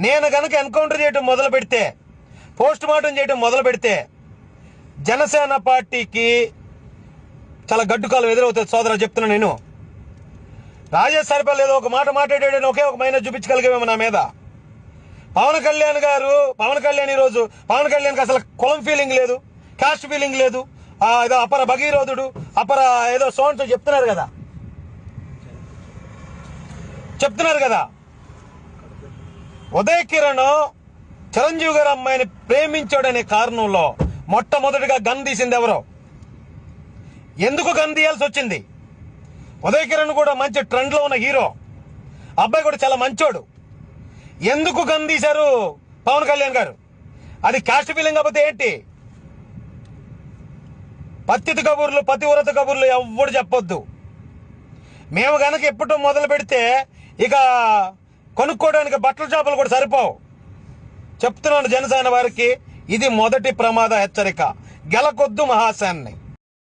నేను గనక ఎన్కౌంటర్ చేయడం మొదలు పెడితే, పోస్ట్ మార్టం చేయడం మొదలు పెడితే జనసేన పార్టీకి చాలా గడ్డుకాలం ఎదురవుతుంది సోదరా, చెప్తున్నా నేను. రాజేష్ సరిపల్లి ఏదో ఒక మాట మాట్లాడాడని ఒకే ఒక మైనస్ చూపించగలిగేమో నా మీద. పవన్ కళ్యాణ్ ఈరోజు పవన్ కళ్యాణ్కి అసలు కులం ఫీలింగ్ లేదు, కాస్ట్ ఫీలింగ్ లేదు. ఏదో అపర భగీరథుడు, అపర ఏదో సోన్తో చెప్తున్నారు కదా. ఉదయ్ కిరణ్ చిరంజీవి గారు అమ్మాయిని ప్రేమించాడనే కారణంలో మొట్టమొదటిగా గన్ తీసింది ఎవరో? ఎందుకు గన్ తీయాల్సి వచ్చింది? ఉదయ్ కిరణ్ కూడా మంచి ట్రెండ్ లో ఉన్న హీరో, అబ్బాయి కూడా చాలా మంచోడు. ఎందుకు గన్ తీశారు పవన్ కళ్యాణ్ గారు? అది కాస్ట్ ఫీలింగ్ కాకపోతే ఏంటి? పతివ్రత కబుర్లు ఎవ్వడు చెప్పొద్దు. మేము గనక ఎప్పుడు మొదలు పెడితే ఇక కొనుక్కోవడానికి బట్టల షాపులు కూడా సరిపోవు. చెప్తున్నాను జనసేన వారికి, ఇది మొదటి ప్రమాద హెచ్చరిక. గెలకొద్దు మహాసేన్ని.